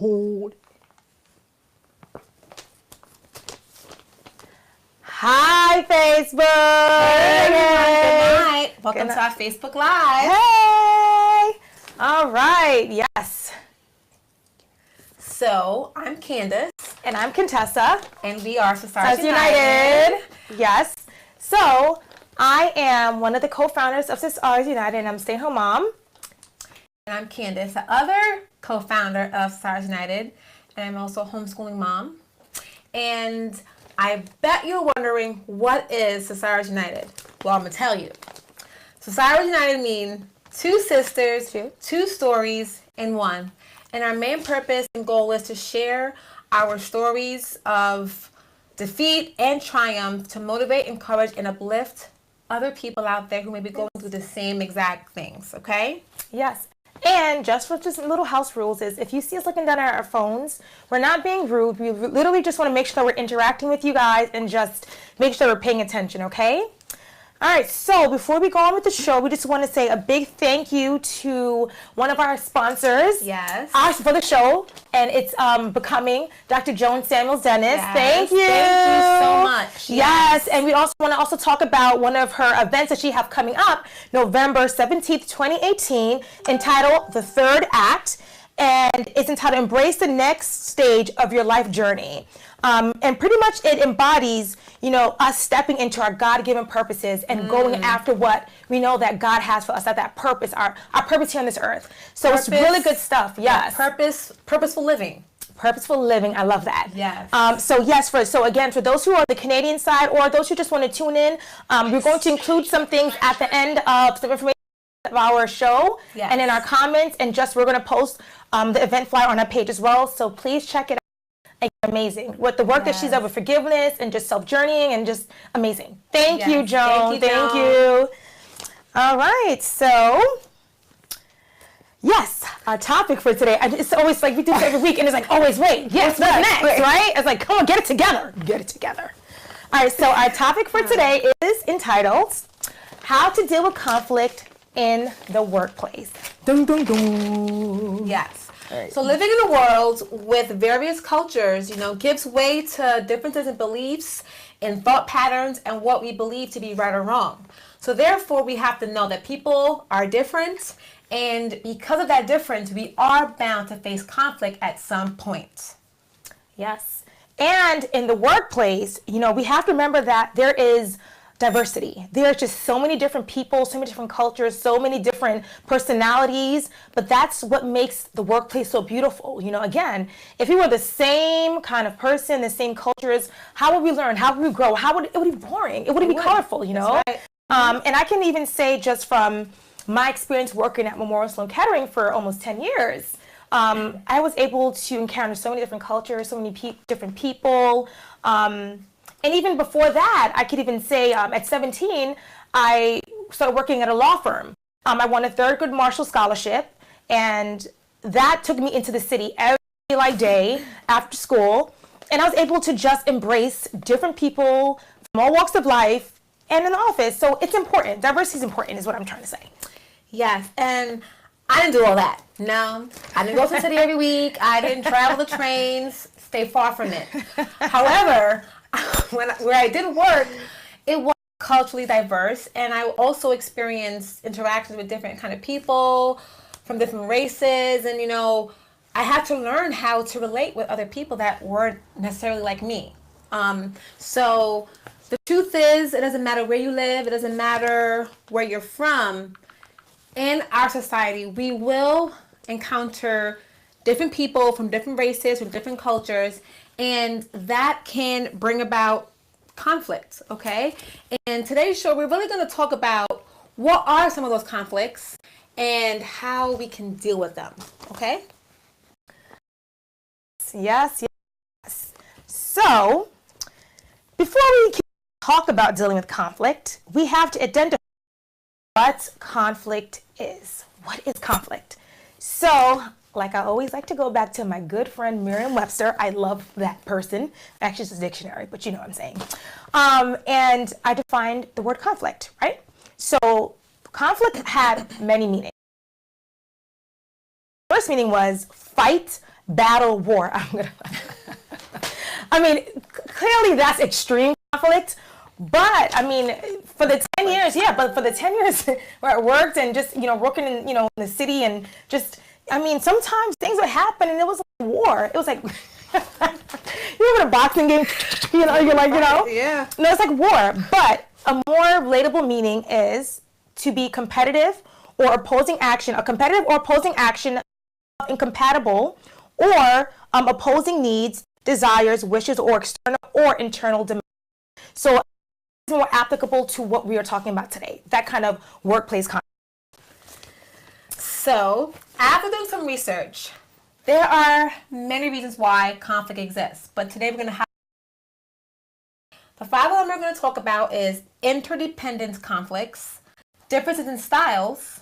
Hold. Hi, Facebook. Hey, everyone. Good night. Welcome to our Facebook Live. Hey. All right. Yes. So, I'm Candace. And I'm Contessa. And we are SisArias United. Yes. So, I am one of the co-founders of SisArias United, and I'm a stay-at-home mom. And I'm Candace, the other co-founder of SisArias United. And I'm also a homeschooling mom. And I bet you're wondering, what is SisArias United? Well, I'm going to tell you. SisArias United means two sisters, two stories in one. And our main purpose and goal is to share our stories of defeat and triumph to motivate, encourage, and uplift other people out there who may be going through the same exact things, okay? Yes. And just little house rules is, if you see us looking down at our phones, we're not being rude. We literally just want to make sure that we're interacting with you guys and just make sure we're paying attention, okay? All right, so before we go on with the show, we just want to say a big thank you to one of our sponsors. Yes. For the show, and it's becoming Dr. Joan Samuels Dennis. Yes. Thank you. Thank you so much. Yes, and we also want to talk about one of her events that she have coming up, November 17th, 2018, entitled The Third Act, and it's entitled Embrace the Next Stage of Your Life Journey. And pretty much it embodies, us stepping into our God-given purposes and going after what we know that God has for us, that purpose, our purpose here on this earth. So it's really good stuff. Yes. Purposeful living. Purposeful living. I love that. Yes. So again, for those who are on the Canadian side or those who just want to tune in, we're going to include some things at the end of some information of our show and in our comments, and we're going to post the event flyer on our page as well. So please check it out. Amazing. With the work that she's done with forgiveness and just self-journeying and just amazing. Thank you, Joan. Thank you. All right. So, yes, our topic for today. It's always like we do this every week, and it's like, always wait. Yes, what's next? Right? It's like, come on, get it together. Get it together. All right. So our topic for today is entitled "How to Deal with Conflict in the Workplace." Dun, dun, dun. Yes. Right. So living in a world with various cultures, gives way to differences in beliefs and thought patterns and what we believe to be right or wrong. So therefore, we have to know that people are different, and because of that difference, we are bound to face conflict at some point. Yes. And in the workplace, we have to remember that there is diversity. There's just so many different people, so many different cultures, so many different personalities, but that's what makes the workplace so beautiful. Again, if we were the same kind of person, the same cultures, how would we learn? How would we grow? It would be boring. It wouldn't be colorful, That's right. And I can even say, just from my experience working at Memorial Sloan Kettering for almost 10 years, I was able to encounter so many different cultures, so many different people. And even before that, I could even say at 17, I started working at a law firm. I won a Thurgood Marshall Scholarship, and that took me into the city every day after school. And I was able to just embrace different people from all walks of life and in the office. So it's important. Diversity is important, is what I'm trying to say. Yes, and I didn't do all that. No, I didn't go to the city every week. I didn't travel the trains. Stay far from it. However, where I did work, it was culturally diverse, and I also experienced interactions with different kind of people from different races, and I had to learn how to relate with other people that weren't necessarily like me. So the truth is, it doesn't matter where you live, it doesn't matter where you're from. In our society, we will encounter different people from different races, from different cultures, and that can bring about conflict, okay? And today's show, we're really going to talk about what are some of those conflicts and how we can deal with them, okay? Yes. So, before we can talk about dealing with conflict, we have to identify what conflict is. What is conflict? So, like I always like to go back to my good friend Merriam-Webster. I love that person. Actually, it's a dictionary, but you know what I'm saying. And I defined the word conflict, right? So conflict had many meanings. First meaning was fight, battle war. I mean, clearly that's extreme conflict. But I mean, for the 10 years, but for the 10 years where I worked and just, working in, in the city and just, I mean, sometimes things would happen and it was like war. It was like, you remember the boxing game? You're like, Yeah. No, it's like war. But a more relatable meaning is to be competitive or opposing action, a competitive or opposing action incompatible or opposing needs, desires, wishes, or external or internal demands. So it's more applicable to what we are talking about today, that kind of workplace conflict. So after doing some research, there are many reasons why conflict exists, but today we're going to have the 5 of them we're going to talk about is interdependence conflicts, differences in styles,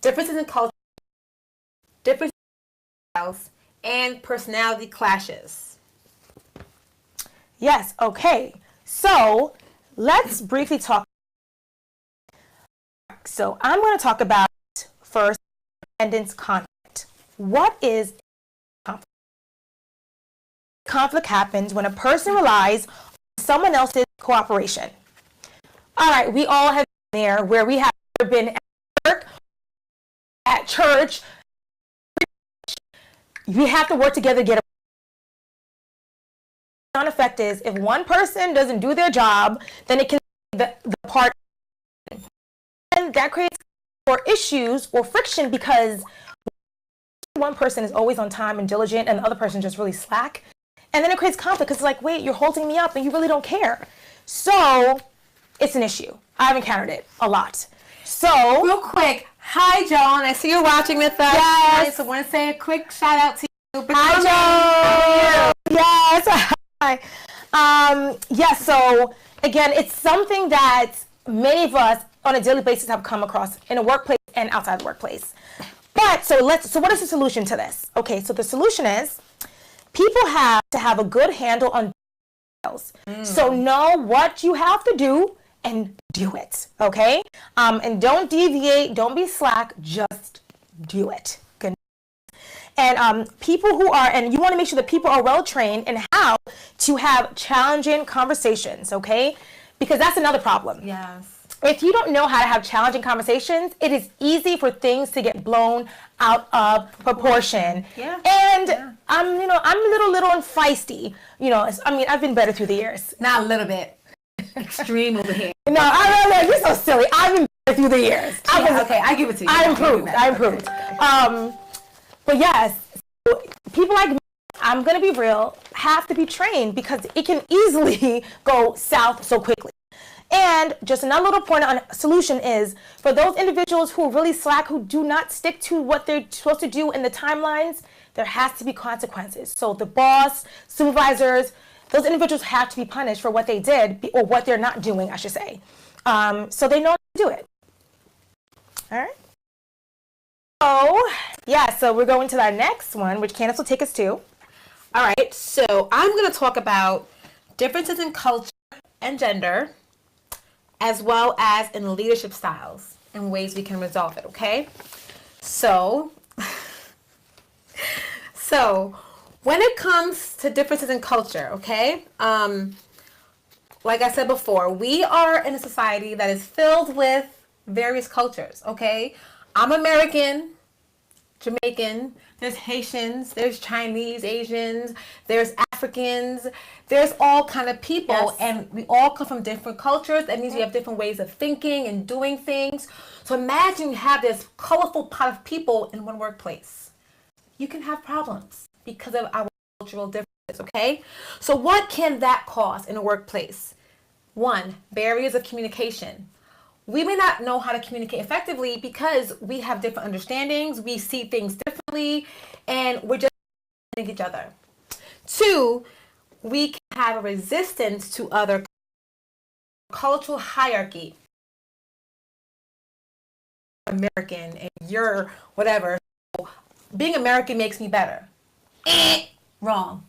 differences in culture, differences in styles, and personality clashes. Yes, okay. So let's briefly talk. So I'm going to talk about first interdependence conflict. What is conflict? Conflict happens when a person relies on someone else's cooperation. All right, we all have been there where we have been at work, at church. We have to work together to get a effect is if one person doesn't do their job, then it can be the part, and that creates more issues or friction because one person is always on time and diligent and the other person just really slack, and then it creates conflict because it's like, wait, you're holding me up and you really don't care. So it's an issue. I've encountered it a lot. So real quick, hi Joan, I see you're watching with us. Yes. So I want to say a quick shout out to you. Hi Joan. Yes. Hi. Yes, so again, it's something that many of us on a daily basis have come across in a workplace and outside the workplace. But so what is the solution to this? Okay, so the solution is people have to have a good handle on details. So know what you have to do and do it, okay? And don't deviate, don't be slack, just do it. And people who are, and you want to make sure that people are well trained in how to have challenging conversations, okay? Because that's another problem. Yes. If you don't know how to have challenging conversations, it is easy for things to get blown out of proportion. Yeah. And I'm a little and feisty. I've been better through the years. Not a little bit. Extreme over here. No, you're so silly. I've been better through the years. Okay, I give it to you. I improved. But yes, so people like me, I'm going to be real, have to be trained because it can easily go south so quickly. And just another little point on solution is for those individuals who are really slack, who do not stick to what they're supposed to do in the timelines, there has to be consequences. So the boss, supervisors, those individuals have to be punished for what they did or what they're not doing, I should say. So they know how to do it. All right. So we're going to our next one, which Candace will take us to. All right, so I'm going to talk about differences in culture and gender, as well as in leadership styles and ways we can resolve it, okay? So when it comes to differences in culture, okay, like I said before, we are in a society that is filled with various cultures, okay? I'm American, Jamaican, there's Haitians, there's Chinese, Asians, there's Africans, there's all kind of people, yes. And we all come from different cultures. That means we have different ways of thinking and doing things. So imagine you have this colorful pot of people in one workplace. You can have problems because of our cultural differences, okay? So what can that cause in a workplace? 1, barriers of communication. We may not know how to communicate effectively because we have different understandings, we see things differently, and we're just each other. 2, we can have a resistance to other cultural hierarchy. American and you're whatever. So being American makes me better. Wrong.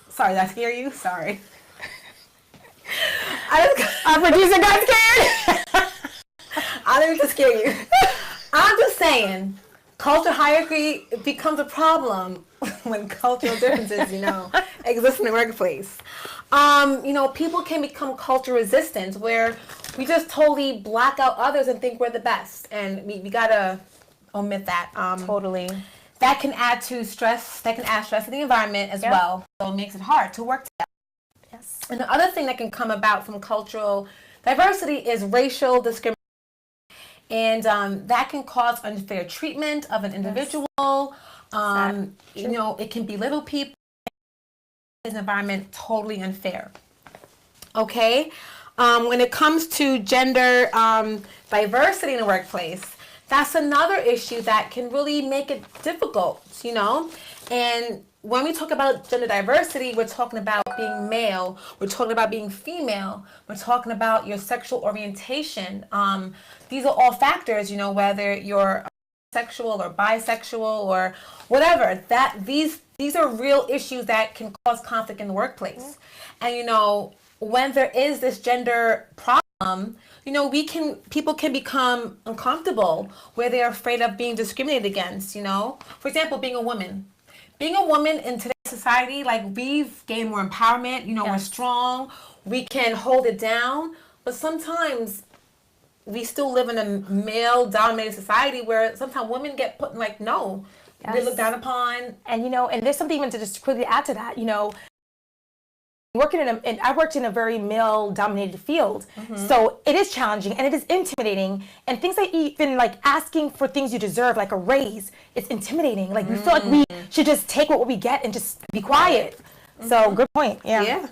Sorry, did I scare you? Sorry. Our producer got scared. I didn't mean to scare you. I'm just saying, cultural hierarchy becomes a problem when cultural differences, exist in the workplace. People can become culture resistant, where we just totally block out others and think we're the best, and we gotta omit that. Totally. That can add to stress. That can add stress to the environment as well. So it makes it hard to work together. Yes. And the other thing that can come about from cultural diversity is racial discrimination. And that can cause unfair treatment of an individual. It can belittle people. This environment totally unfair. Okay? When it comes to gender diversity in the workplace, that's another issue that can really make it difficult, And when we talk about gender diversity, we're talking about being male, we're talking about being female, we're talking about your sexual orientation. These are all factors, whether you're sexual or bisexual or whatever. These are real issues that can cause conflict in the workplace. And when there is this gender problem, people can become uncomfortable where they're afraid of being discriminated against, For example, being a woman. Being a woman in today's society, we've gained more empowerment, we're strong, we can hold it down, but sometimes we still live in a male-dominated society where sometimes women get put in, no, they look down upon. And, and there's something even to just quickly add to that, I worked in a very male-dominated field, so it is challenging and it is intimidating. And things like even asking for things you deserve, like a raise, it's intimidating. We feel like we should just take what we get and just be quiet. So good point. Yeah.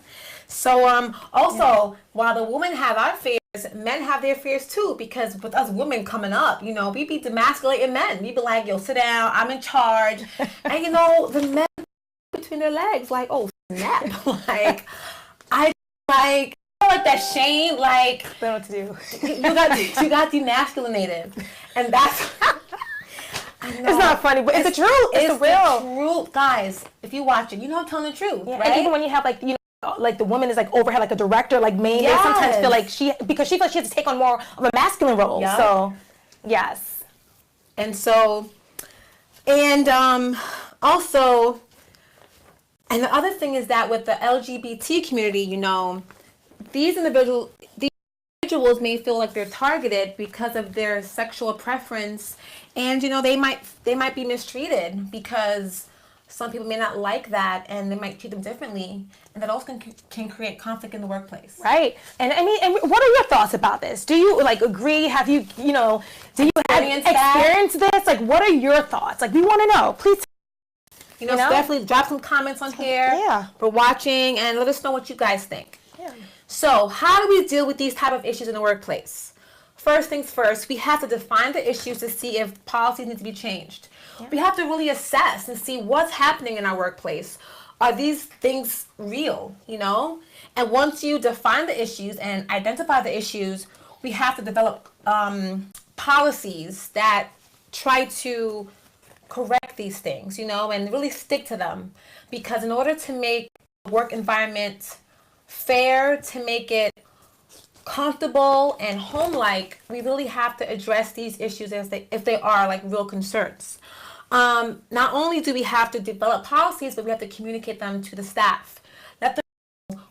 So also, while the women have our fears, men have their fears too. Because with us women coming up, we be demasculating men. We be like, yo, sit down, I'm in charge, and the men between their legs, oh. Snap. I like that shame, I don't know what to do. you got demasculinated, and that's it's not funny, but it's the truth. It's the real truth, guys. If you watch it, I'm telling the truth, right? And even when you have the woman is overhead, a director, main, they sometimes feel because she feels she has to take on more of a masculine role. Yep. So, yes, and also. And the other thing is that with the LGBT community, these individuals may feel like they're targeted because of their sexual preference, and they might be mistreated because some people may not like that, and they might treat them differently, and that also can create conflict in the workplace. Right. And and what are your thoughts about this? Do you agree? Have you do you experience this? What are your thoughts? We want to know. Please. So definitely drop some comments on here. Yeah. For watching, and let us know what you guys think. Yeah. So how do we deal with these type of issues in the workplace? First things first, we have to define the issues to see if policies need to be changed. Yeah. We have to really assess and see what's happening in our workplace. Are these things real, And once you define the issues and identify the issues, we have to develop policies that try to correct these things, and really stick to them. Because in order to make the work environment fair, to make it comfortable and home-like, we really have to address these issues if they are real concerns. Not only do we have to develop policies, but we have to communicate them to the staff. Let them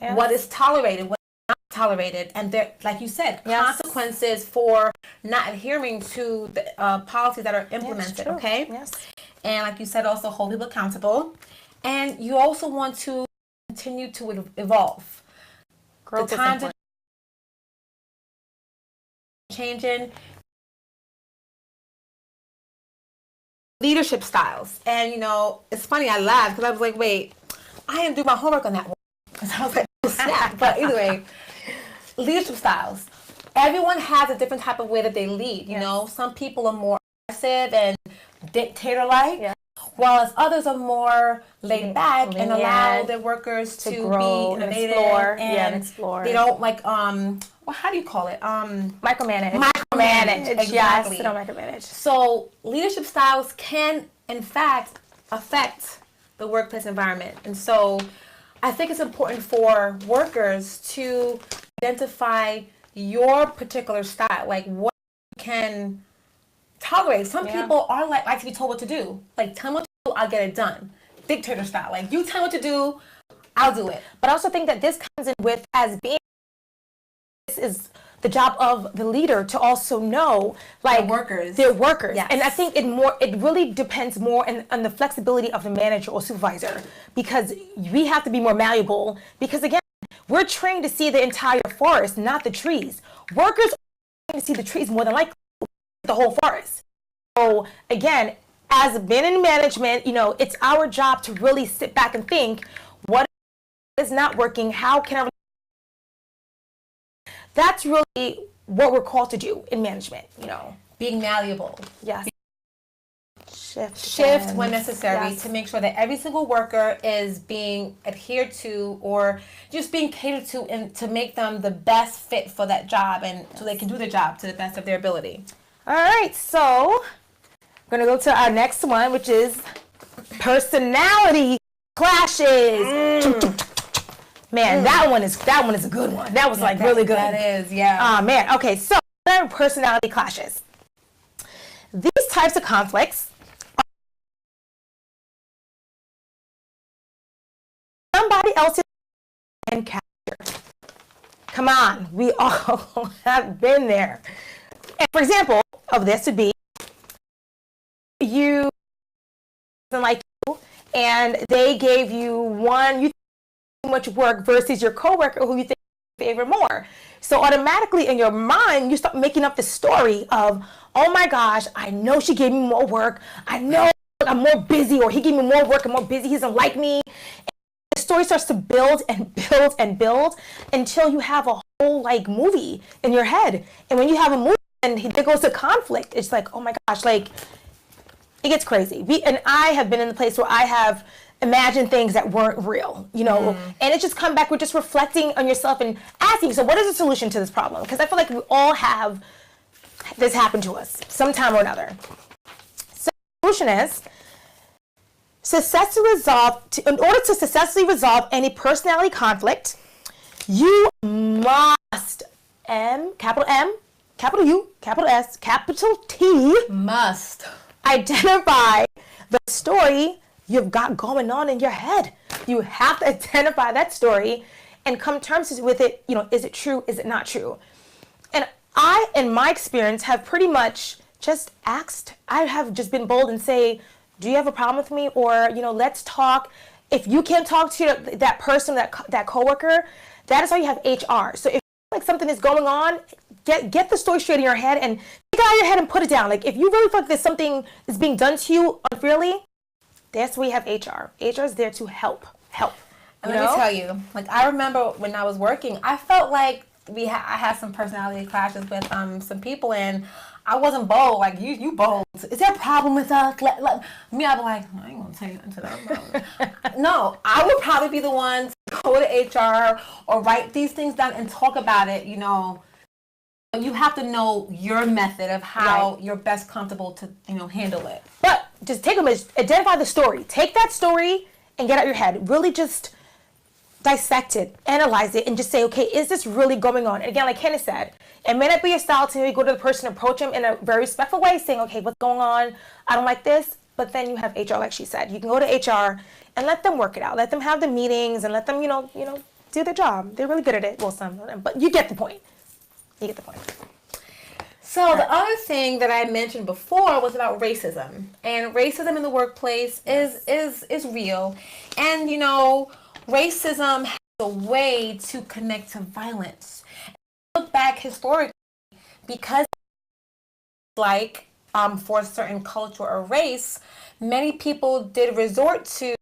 know what is tolerated, what is not tolerated, and there, like you said, consequences for not adhering to the policies that are implemented. Okay. Yes. And like you said, also hold people accountable, and you also want to continue to evolve. Growth the times are changing. Leadership styles, and it's funny. I laughed because I was like, wait, I didn't do my homework on that one. Because I was like, oh, snap. But anyway, leadership styles. Everyone has a different type of way that they lead. Some people are more aggressive and dictator-like, while others are more laid back and allow their workers to grow, be innovative and explore. They don't how do you call it? Micromanage. Exactly. Yes, they don't micromanage. So leadership styles can, in fact, affect the workplace environment. And so I think it's important for workers to identify your particular style, what you can tolerate. Some people are like to be told what to do. Like, tell me what to do, I'll get it done. Dictator style. Like, you tell me what to do, I'll do it. But I also think that this comes in with as being, this is the job of the leader to also know, like, they're workers. Yes. And I think it really depends more on the flexibility of the manager or supervisor, because we have to be more malleable, because again, we're trained to see the entire forest, not the trees. Workers are trained to see the trees more than likely the whole forest. So again, as being in management, it's our job to really sit back and think, what is not working? How can I? That's really what we're called to do in management, Being malleable. Yes. Shift when necessary to make sure that every single worker is being adhered to or just being catered to, and to make them the best fit for that job, and so they can do the job to the best of their ability. All right, so we're going to go to our next one, which is personality clashes. Man, that one is a good one. That was really good. That is, yeah. Man. Okay, so personality clashes. These types of conflicts are somebody else's and character. Come on, we all have been there. And for example of this would be you like you, and they gave you one too much work versus your coworker who you think favor more. So automatically in your mind, you start making up the story of, oh my gosh, I know she gave me more work. I know I'm more busy, or he gave me more work, I'm more busy, he doesn't like me. And the story starts to build and build and build until you have a whole movie in your head. And when you have a movie and there goes to conflict, it's like, oh my gosh, it gets crazy. And I have been in the place where I have imagined things that weren't real, and it just come back with just reflecting on yourself and asking, so what is the solution to this problem? Because I feel like we all have this happen to us sometime or another. So the solution is in order to successfully resolve any personality conflict, you must capital M, capital U, capital S, capital T, must identify the story you've got going on in your head. You have to identify that story and come to terms with it. Is it true? Is it not true? And I, in my experience, have pretty much just asked. I have just been bold and say, do you have a problem with me? Or, let's talk. If you can't talk to that person, that coworker, that is why you have HR. So if you feel like something is going on, get the story straight in your head and take it out of your head and put it down. If you really feel like there's something is being done to you unfairly, that's where you have HR. HR is there to help. And let me tell you, I remember when I was working, I felt like I had some personality clashes with some people, and I wasn't bold. You bold. Is there a problem with us? Me, I'd be like, I ain't gonna tell you into that. No, I would probably be the one to go to HR or write these things down and talk about it. You have to know your method of how you're best comfortable to handle it. But just take a minute, identify the story. Take that story and get out your head. Really just dissect it, analyze it, and just say, okay, is this really going on? And again, like Hannah said, it may not be your style to maybe go to the person, approach them in a very respectful way, saying, okay, what's going on? I don't like this. But then you have HR, like she said. You can go to HR and let them work it out. Let them have the meetings and let them, do their job. They're really good at it. Well, some of them, but you get the point. So the other thing that I mentioned before was about racism. And racism in the workplace is real. And, racism has a way to connect to violence. Look back historically, because for a certain culture or race, many people did resort to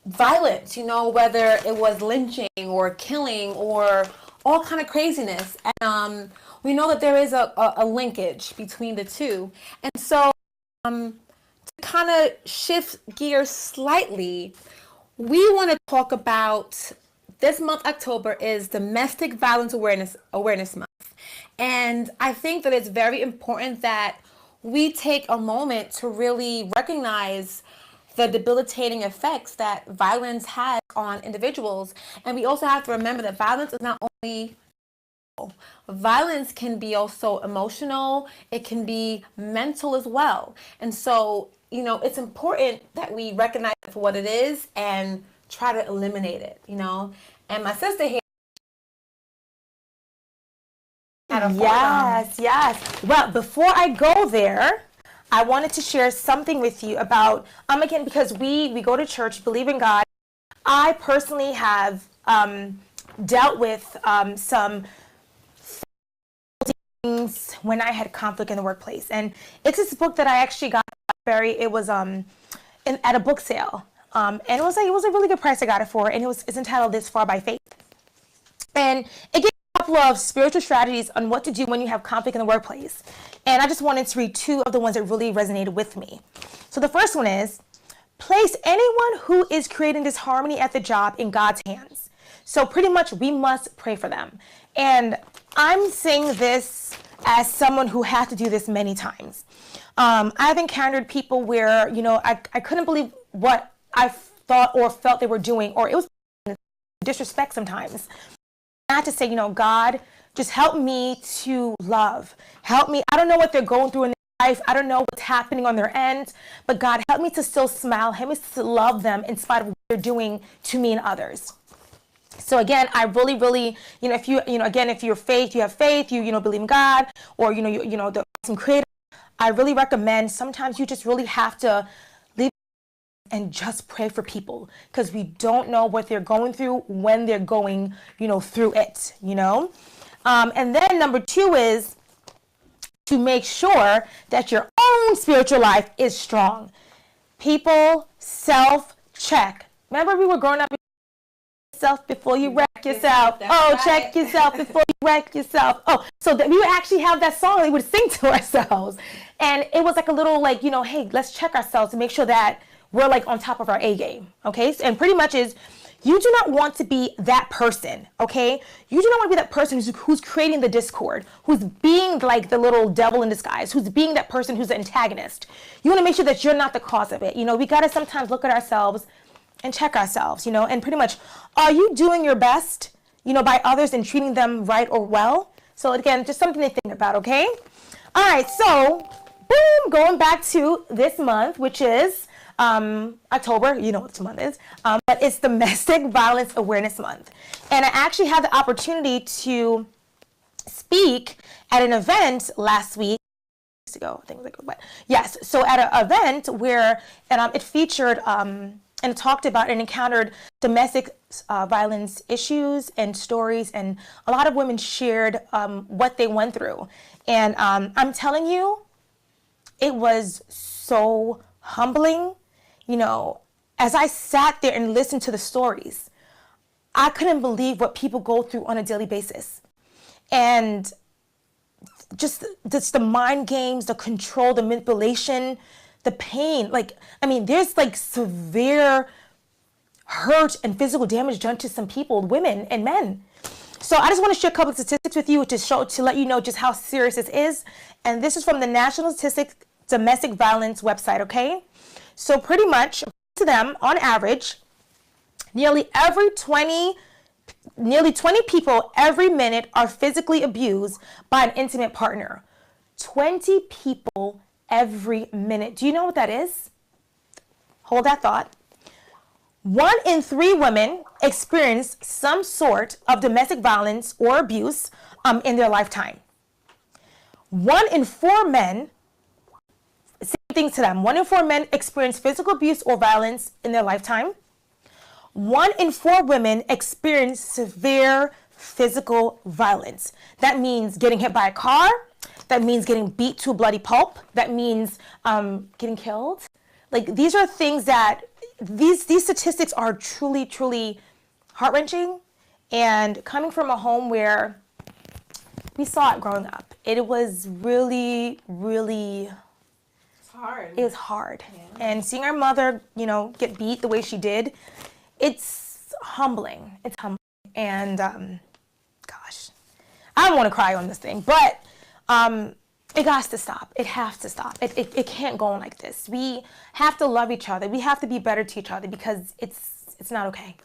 violence, whether it was lynching or killing or all kind of craziness. And we know that there is a linkage between the two. And so to kind of shift gears slightly, we want to talk about, this month, October, is Domestic Violence Awareness Month. And I think that it's very important that we take a moment to really recognize the debilitating effects that violence has on individuals. And we also have to remember that violence is not only Violence can be also emotional. It can be mental as well. And so, it's important that we recognize it for what it is and try to eliminate it, And my sister here Yes. Well, before I go there, I wanted to share something with you about, again, because we go to church, believe in God. I personally have dealt with some things when I had conflict in the workplace. And it's this book that I actually got it was at a book sale. And it was a really good price I got it for, and it's entitled This Far by Faith. And it gives a couple of spiritual strategies on what to do when you have conflict in the workplace. And I just wanted to read two of the ones that really resonated with me. So the first one is, place anyone who is creating disharmony at the job in God's hands. So pretty much we must pray for them. And I'm saying this as someone who had to do this many times. I've encountered people where, I couldn't believe what I thought or felt they were doing, or it was disrespect sometimes. I had to say, God, just help me to love. Help me. I don't know what they're going through in their life. I don't know what's happening on their end, but God, help me to still smile. Help me to love them in spite of what they're doing to me and others. So again, I really, really, if if you're faith, you have faith, you believe in God, or, the awesome creator, I really recommend sometimes you just really have to leave and just pray for people, because we don't know what they're going through when they're going, through it, And then number two is to make sure that your own spiritual life is strong. People self-check. Remember we were growing up, yourself before you wreck yourself. Check yourself before you wreck yourself. So that we would actually have that song we would sing to ourselves. And it was like a little hey, let's check ourselves to make sure that we're on top of our A game. Okay. And pretty much is, you do not want to be that person. Okay. You do not want to be that person who's creating the discord, who's being the little devil in disguise, who's being that person who's the antagonist. You want to make sure that you're not the cause of it. We got to sometimes look at ourselves and check ourselves, and pretty much, are you doing your best, by others and treating them right or well? So again, just something to think about, okay? All right, so, boom, going back to this month, which is October, you know what this month is, but it's Domestic Violence Awareness Month. And I actually had the opportunity to speak at an event last week, ago, I think it was what? Yes, so at an event where it featured, and talked about and encountered domestic violence issues and stories, and a lot of women shared what they went through. And I'm telling you, it was so humbling. As I sat there and listened to the stories, I couldn't believe what people go through on a daily basis. And just the mind games, the control, the manipulation, the pain, there's severe hurt and physical damage done to some people, women and men. So I just want to share a couple of statistics with you to let you know just how serious this is. And this is from the National Statistics Domestic Violence website, okay? So pretty much to them, on average, nearly 20 people every minute are physically abused by an intimate partner. 20 people every minute. Do you know what that is? Hold that thought. 1 in 3 women experience some sort of domestic violence or abuse in their lifetime. 1 in 4 men, same thing to them. 1 in 4 men experience physical abuse or violence in their lifetime. 1 in 4 women experience severe physical violence. That means getting hit by a car. That means getting beat to a bloody pulp. That means getting killed. These are things that these statistics are truly, truly heart-wrenching. And coming from a home where we saw it growing up, it was really, really hard. It was hard. Yeah. And seeing our mother, get beat the way she did, it's humbling. It's humbling. And gosh, I don't want to cry on this thing, but it has to stop. It has to stop. It can't go on like this. We have to love each other. We have to be better to each other, because it's not okay.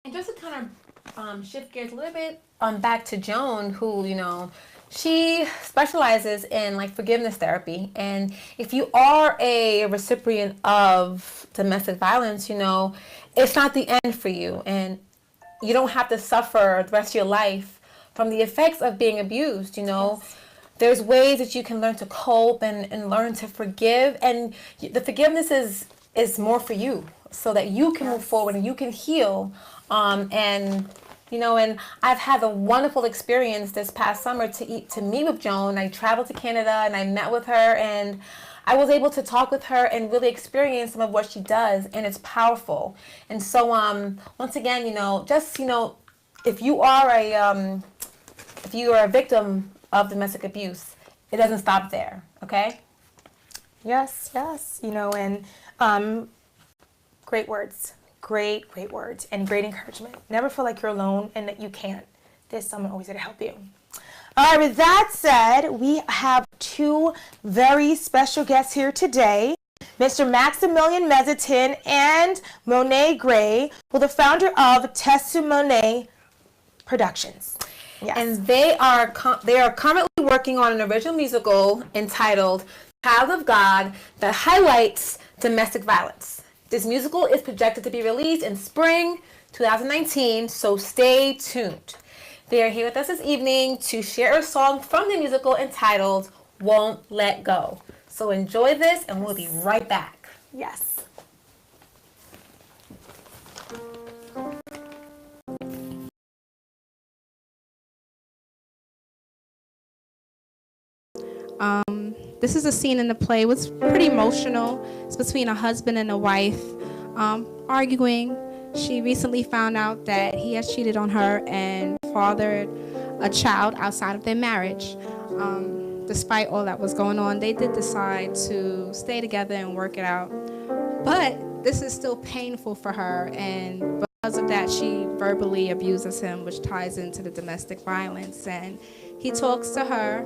And just to kind of shift gears a little bit back to Joan, who, she specializes in like forgiveness therapy. And if you are a recipient of domestic violence, it's not the end for you. And you don't have to suffer the rest of your life from the effects of being abused, Yes. There's ways that you can learn to cope and learn to forgive. And the forgiveness is more for you so that you can move forward and you can heal. And I've had a wonderful experience this past summer to meet with Joan. I traveled to Canada and I met with her, and I was able to talk with her and really experience some of what she does, and it's powerful. And so, once again, if you are a victim of domestic abuse, it doesn't stop there. Okay. Yes. Great words. Great words and great encouragement. Never feel like you're alone and that you can't. There's someone always there to help you. All right, with that said, we have two very special guests here today. Mr. Maximilian Mezetin and Monet Gray, who are the founder of Testimonet Productions. Yes. And they are currently working on an original musical entitled Child of God that highlights domestic violence. This musical is projected to be released in spring 2019, so stay tuned. They are here with us this evening to share a song from the musical entitled Won't Let Go. So enjoy this, and we'll be right back. Yes. This is a scene in the play. It was pretty emotional. It's between a husband and a wife arguing. She recently found out that he has cheated on her and fathered a child outside of their marriage. Despite all that was going on, they did decide to stay together and work it out. But this is still painful for her, and because of that, she verbally abuses him, which ties into the domestic violence. And he talks to her,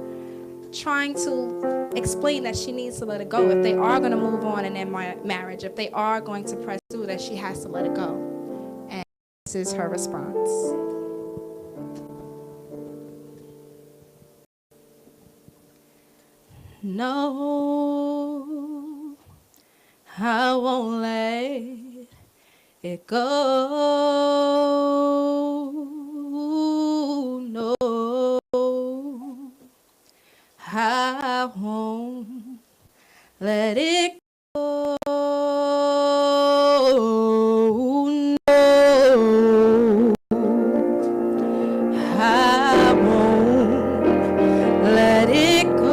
trying to explain that she needs to let it go. If they are going to move on in their marriage, if they are going to pursue, that she has to let it go. And this is her response. No, I won't let it go. No, I won't let it go. No, I won't let it go.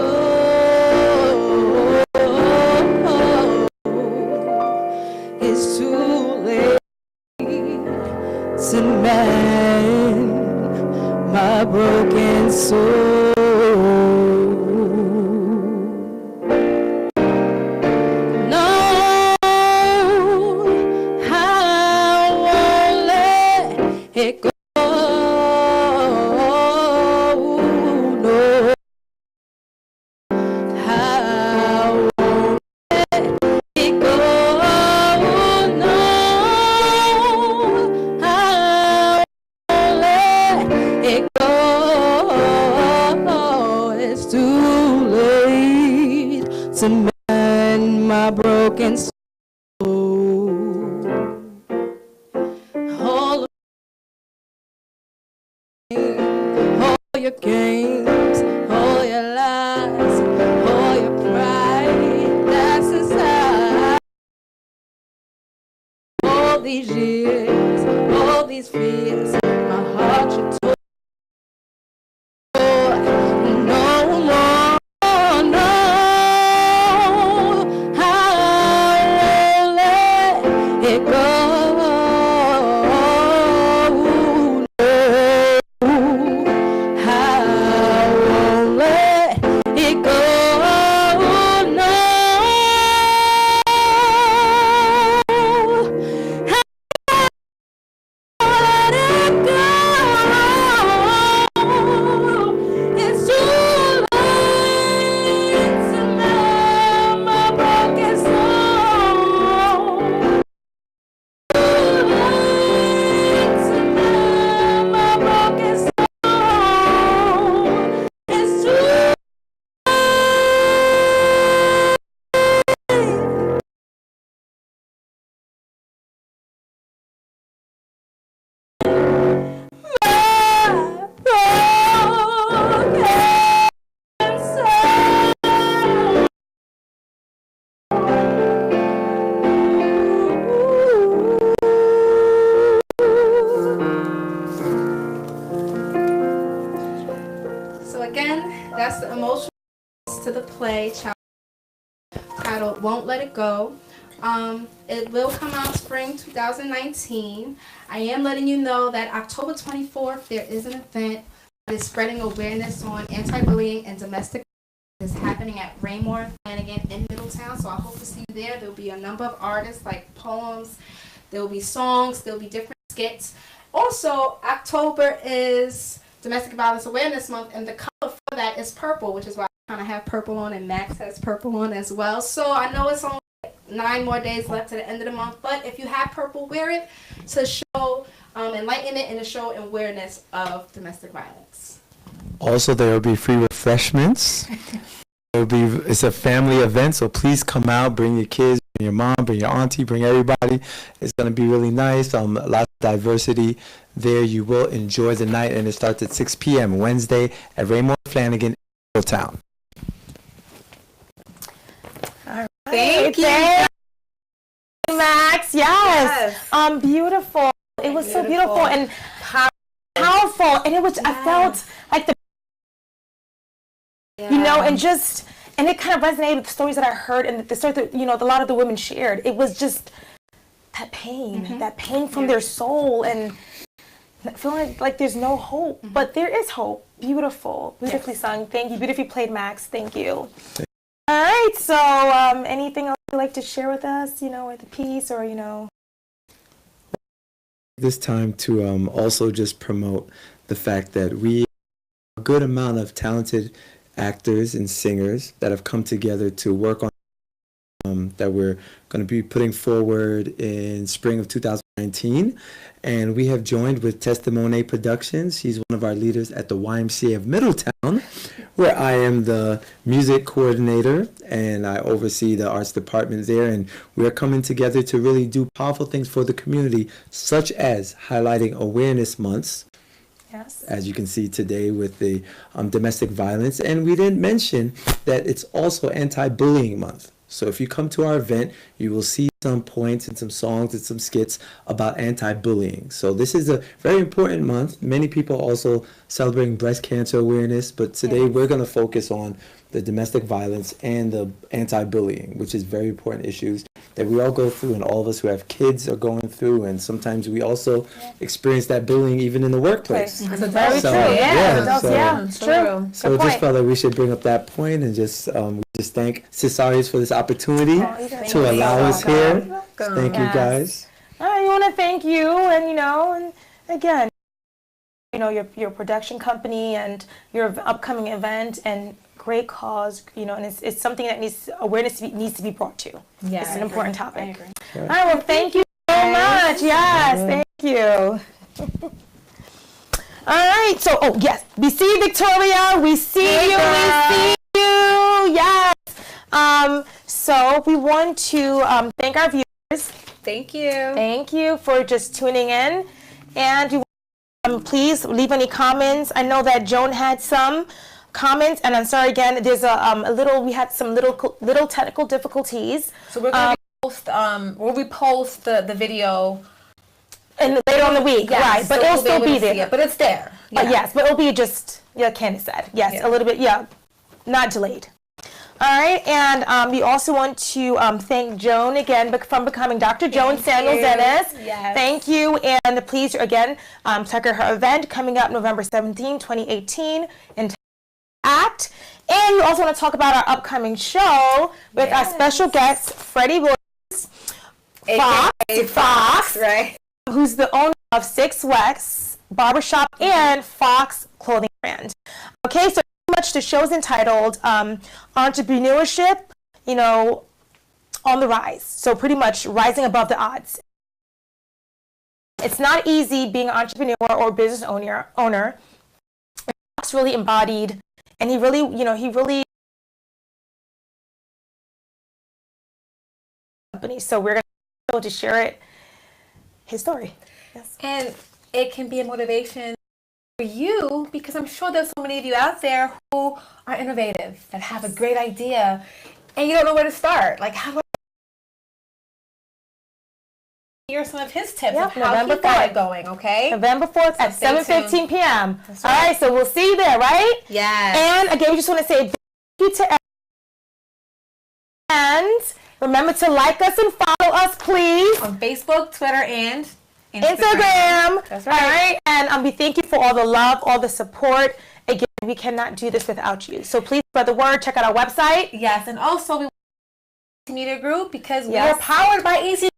It's too late to mend my broken soul. It go, no, I won't let it go, no, I won't let it go. It's too late to mend my broken soul. All your games, all your lies, all your pride that's inside. All these years, all these fears, my heart you tore. No more, no, I won't let it go. Go. play titled Won't Let It Go. It will come out spring 2019. I am letting you know that October 24th there is an event that is spreading awareness on anti-bullying and domestic violence. It's happening at Raymore Flanagan in Middletown, so I hope to see you there. There will be a number of artists, like poems, there will be songs, there will be different skits. Also, October is Domestic Violence Awareness Month, and the color for that is purple, which is why I kind of have purple on, and Max has purple on as well. So I know it's only 9 more days left to the end of the month, but if you have purple, wear it to show enlightenment and to show awareness of domestic violence. Also, there will be free refreshments. It's a family event, so please come out, bring your kids, bring your mom, bring your auntie, bring everybody. It's going to be really nice. Lots of diversity there. You will enjoy the night, and it starts at 6 p.m. Wednesday at Raymore Flanagan, Middletown. Thank you, Max. Yes. Beautiful. It was so beautiful and powerful, and it was. I felt like you know, and it kind of resonated with the stories that I heard and the stories that a lot of the women shared. It was just that pain from their soul, and feeling like there's no hope, but there is hope. Beautifully sung. Thank you. Beautifully played, Max. Thank you. All right, so anything else you'd like to share with us, with the piece or, This time to also just promote the fact that we have a good amount of talented actors and singers that have come together to work on that we're going to be putting forward in spring of 2019. And we have joined with Testimonet Productions. He's one of our leaders at the YMCA of Middletown, where I am the music coordinator and I oversee the arts department there. And we're coming together to really do powerful things for the community, such as highlighting awareness months. Yes. As you can see today with the domestic violence. And we didn't mention that it's also anti-bullying month. So if you come to our event, you will see some points and some songs and some skits about anti-bullying. So this is a very important month. Many people also celebrating breast cancer awareness, but today we're going to focus on the domestic violence and the anti-bullying, which is very important issues that we all go through, and all of us who have kids are going through, and sometimes we also experience that bullying even in the workplace. That's very true. It's true. So just felt like we should bring up that point and just thank SisArias for this opportunity to allow us here. Thank you guys. I want to thank you, and and again, your production company and your upcoming event and great cause, and it's something that awareness needs to be brought to. Yes, it's an important topic. I agree. All right, well, thank you so much. Yes, thank you. All right, so yes, we see you, Victoria. We see you. Yes. So we want to thank our viewers. Thank you. Thank you for just tuning in, and please leave any comments. I know that Joan had some comments, and I'm sorry again. There's we had some little technical difficulties. So we're going to we'll repost the video and later on the week, right? So but it'll still be there. But it's there. Yes, but it'll be just Candace said a little bit not delayed. All right, and we also want to thank Joan again from becoming Dr. Joan Samuels Ennis. Yes. Thank you, and please again check her event coming up November 17, 2018 in Act. And we also want to talk about our upcoming show with our special guest, Freddie Williams, Fox, right? Who's the owner of 6 Wax Barbershop and Fox Clothing Brand. Okay, so pretty much the show's entitled Entrepreneurship, on the Rise. So pretty much rising above the odds. It's not easy being an entrepreneur or business owner. Fox really embodied. And he really company. So we're going to share his story. Yes. And it can be a motivation for you, because I'm sure there's so many of you out there who are innovative, that have a great idea, and you don't know where to start. Like, how do I hear some of his tips of how he got it going, okay? November 4th at 7:15 p.m. All right, so we'll see you there, right? Yes. And again, we just want to say thank you to Remember to like us and follow us, please. On Facebook, Twitter, and Instagram. That's All right. right. And we thank you for all the love, all the support. Again, we cannot do this without you. So please spread the word. Check out our website. Yes, and also we media group because we Yes. are powered by EC.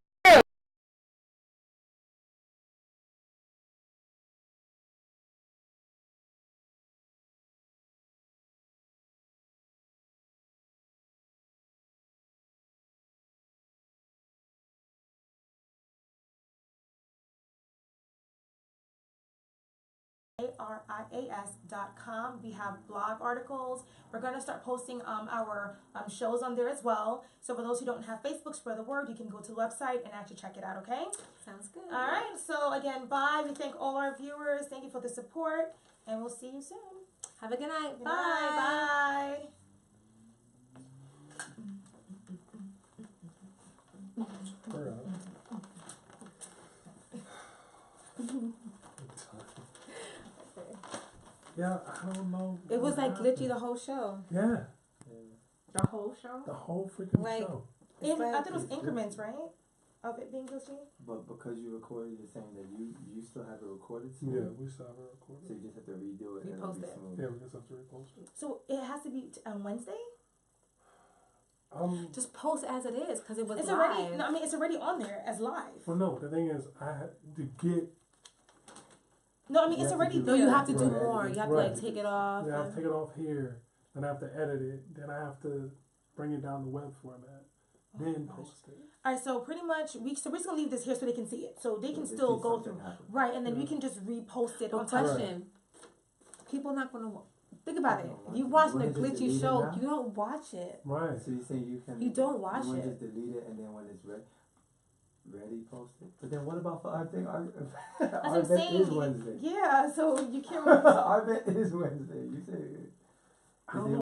SisArias.com. We have blog articles. We're going to start posting our shows on there as well. So for those who don't have Facebook, spread the word. You can go to the website and actually check it out, okay? Sounds good. All right. So again, bye. We thank all our viewers. Thank you for the support. And we'll see you soon. Have a good night. Good Bye. night. Bye. Yeah, I don't know. It was what like happened. glitchy the whole show. Yeah, The whole show? the whole freaking Like- show. I thought it was increments, right? Of it being glitchy? But because you recorded, you're saying that you still have it recorded. So Yeah, we saw her So recording. you just have to redo it. and it'll Repost be it. smooth. Yeah, we just have to repost it. So it has to be on Wednesday? Just post as it is because it was It's live. already, no, I mean, it's already on there as live. Well, no, the thing is, I had to get. No, I mean, You it's have to already do- No, you there. have to do Right. more. You have to Right. like take it off. Then I have to take it off here. Then I have to edit it. Then I have to bring it down to web format. Then post it. All right, so pretty much we're just gonna leave this here so they can see it, so they can they still see go something through, happen. right? And then we can just repost it But on time. question: people not gonna think about it. Right. You watching a You wanna just delete glitchy it show, now? you don't watch it. Right. So you're saying you can. You don't watch you wanna it. just delete it and then when it's ready, post it. But then what about for our thing? Our That's what I'm event saying. is Wednesday. Yeah, so you can't. Our event is Wednesday. You say. I don't know.